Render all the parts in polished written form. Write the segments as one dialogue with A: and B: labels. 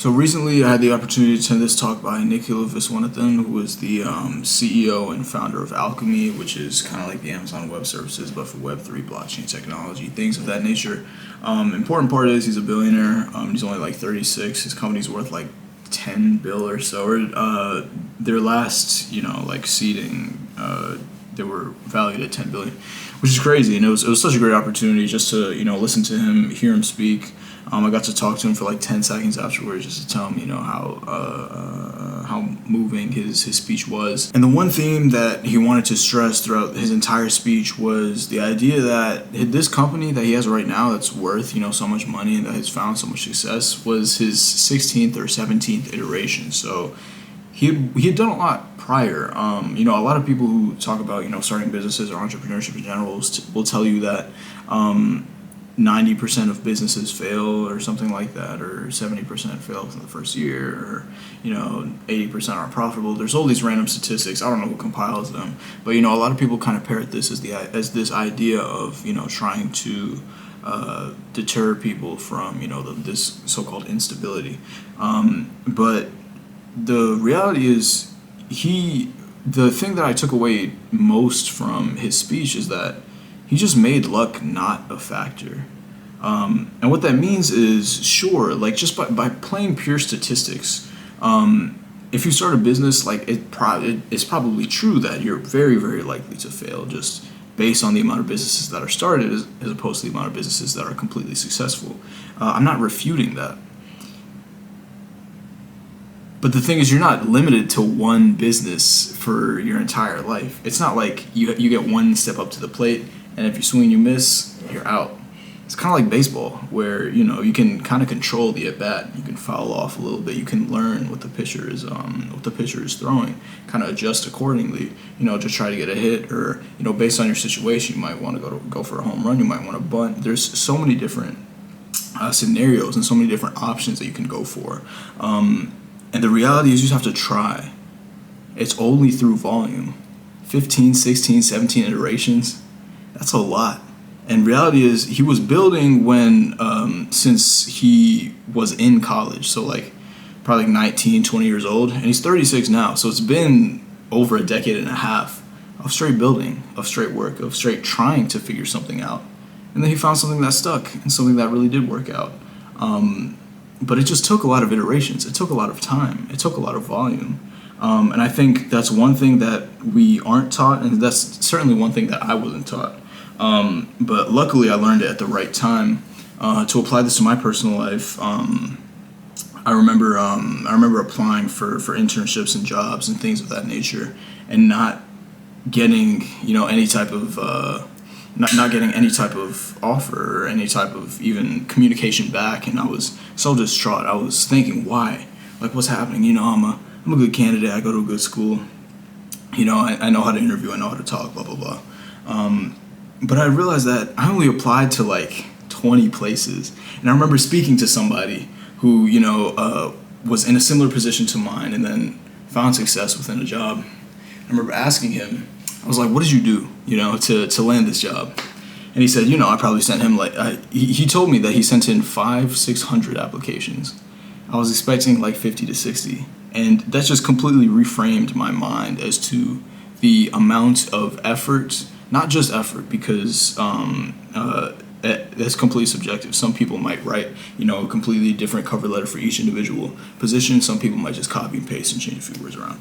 A: So recently, I had the opportunity to attend this talk by Nicola Viswanathan, who was the CEO and founder of Alchemy, which is kind of like the Amazon Web Services, but for Web3 blockchain technology, things of that nature. Important part is he's a billionaire. He's only like 36. His company's worth like 10 bill or so. Or, their last, like seeding, they were valued at 10 billion, which is crazy. And it was such a great opportunity just to listen to him, hear him speak. I got to talk to him for like 10 seconds afterwards just to tell him, how moving his speech was. And the one theme that he wanted to stress throughout his entire speech was the idea that this company that he has right now that's worth, so much money and that has found so much success was his 16th or 17th iteration. So he had done a lot prior. A lot of people who talk about, starting businesses or entrepreneurship in general will tell you that 90% of businesses fail or something like that, or 70% fail in the first year, or 80% aren't profitable. There's all these random statistics. I don't know who compiles them, but a lot of people kind of parrot this as this idea of trying to deter people from this so-called instability. But the reality is the thing that I took away most from his speech is that he just made luck not a factor. And what that means is, sure, like just by playing pure statistics, if you start a business, like it's probably true that you're very, very likely to fail just based on the amount of businesses that are started as opposed to the amount of businesses that are completely successful. I'm not refuting that. But the thing is, you're not limited to one business for your entire life. It's not like you get one step up to the plate, and if you swing, you miss, you're out. It's kind of like baseball, where you can kind of control the at bat. You can foul off a little bit. You can learn what the pitcher is throwing, kind of adjust accordingly. To try to get a hit, or based on your situation, you might want to go for a home run. You might want to bunt. There's so many different scenarios and so many different options that you can go for. And the reality is, you just have to try. It's only through volume. 15, 16, 17 iterations. That's a lot. And reality is, he was building since he was in college. So like probably like 19, 20 years old. And he's 36 now. So it's been over a decade and a half of straight building, of straight work, of straight trying to figure something out. And then he found something that stuck and something that really did work out. But it just took a lot of iterations. It took a lot of time. It took a lot of volume. And I think that's one thing that we aren't taught, and that's certainly one thing that I wasn't taught. But luckily, I learned it at the right time. To apply this to my personal life, I remember applying for internships and jobs and things of that nature, and not getting any type of not getting any type of offer or any type of even communication back, and I was so distraught. I was thinking, why? Like, what's happening? I'm a good candidate. I go to a good school. I know how to interview. I know how to talk. Blah blah blah. But I realized that I only applied to like 20 places, and I remember speaking to somebody who was in a similar position to mine, and then found success within a job. I remember asking him, I was like, what did you do, to land this job? And he said, I probably sent him he told me that he sent in 500-600 applications. I was expecting like 50 to 60. And that just completely reframed my mind as to the amount of effort, not just effort, because that's completely subjective. Some people might write, a completely different cover letter for each individual position. Some people might just copy and paste and change a few words around.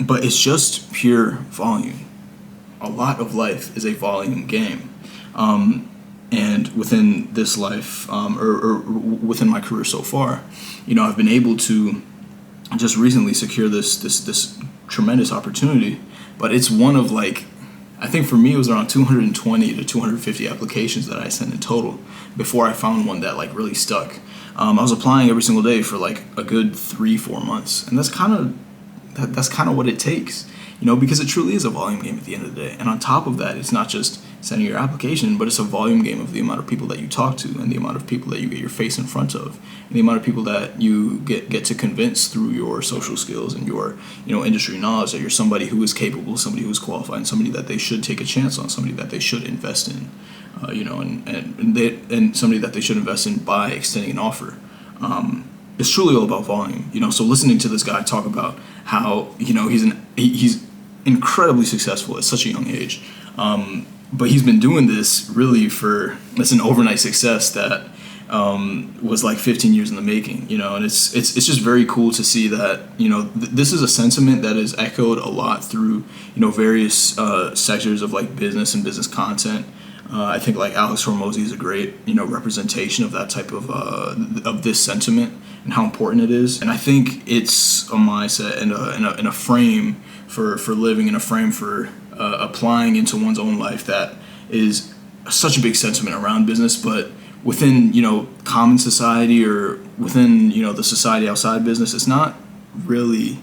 A: But it's just pure volume. A lot of life is a volume game. And within this life, or within my career so far, I've been able to just recently secure this tremendous opportunity. But it's one of I think for me it was around 220 to 250 applications that I sent in total before I found one that really stuck. I was applying every single day for a good 3-4 months, and that's kind of what it takes, because it truly is a volume game at the end of the day. And on top of that, it's not just sending your application, but it's a volume game of the amount of people that you talk to, and the amount of people that you get your face in front of, and the amount of people that you get to convince through your social skills and your industry knowledge that you're somebody who is capable, somebody who is qualified, and somebody that they should take a chance on, somebody that they should invest in, and somebody that they should invest in by extending an offer. It's truly all about volume. So listening to this guy talk about how he's incredibly successful at such a young age, but he's been doing this really it's an overnight success that was like 15 years in the making. And it's just very cool to see that this is a sentiment that is echoed a lot through various sectors of like business and business content. I think like Alex Hormozy is a great representation of that type of this sentiment and how important it is. And I think it's a mindset and a frame for living, and a frame for applying into one's own life that is such a big sentiment around business, but within common society, or within the society outside business, it's not really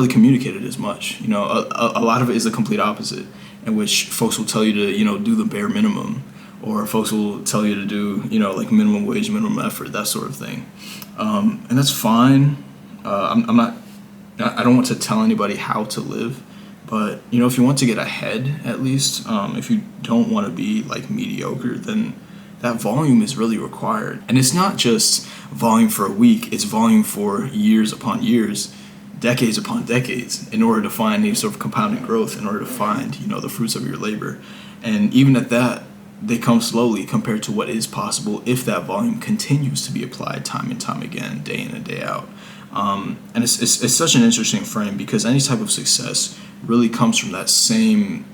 A: communicated as much. A lot of it is the complete opposite, in which folks will tell you to do the bare minimum, or folks will tell you to do like minimum wage, minimum effort, that sort of thing, and that's fine. I don't want to tell anybody how to live, but if you want to get ahead, at least if you don't want to be like mediocre, then that volume is really required. And it's not just volume for a week, it's volume for years upon years, decades upon decades, in order to find any sort of compounding growth, in order to find the fruits of your labor. And even at that, they come slowly compared to what is possible if that volume continues to be applied time and time again, day in and day out. And it's such an interesting frame, because any type of success really comes from that same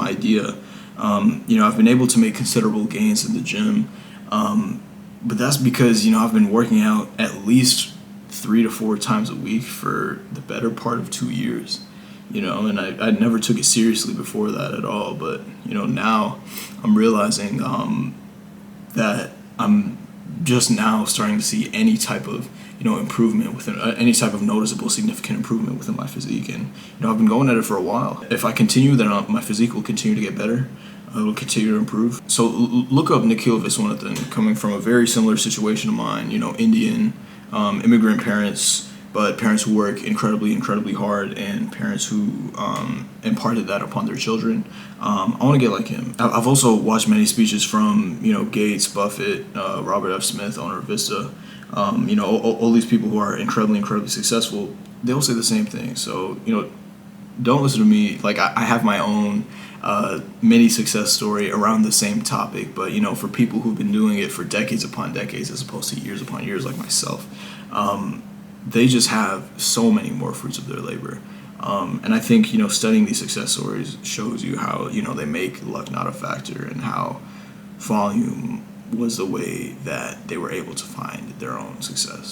A: idea. I've been able to make considerable gains in the gym, but that's because I've been working out at least 3 to 4 times a week for the better part of 2 years. And I never took it seriously before that at all. But now I'm realizing that I'm just now starting to see any type of improvement within any type of noticeable, significant improvement within my physique. And I've been going at it for a while. If I continue, then my physique will continue to get better. It'll continue to improve. So look up Nikhil Viswanathan, coming from a very similar situation to mine. Indian, immigrant parents, but parents who work incredibly, incredibly hard, and parents who imparted that upon their children. I want to get like him. I've also watched many speeches from Gates, Buffett, Robert F. Smith, owner of Vista. All these people who are incredibly, incredibly successful. They all say the same thing. So don't listen to me. Like I have my own mini success story around the same topic, but for people who've been doing it for decades upon decades, as opposed to years upon years, like myself. They just have so many more fruits of their labor. And I think, studying these success stories shows you how, they make luck not a factor, and how volume was the way that they were able to find their own success.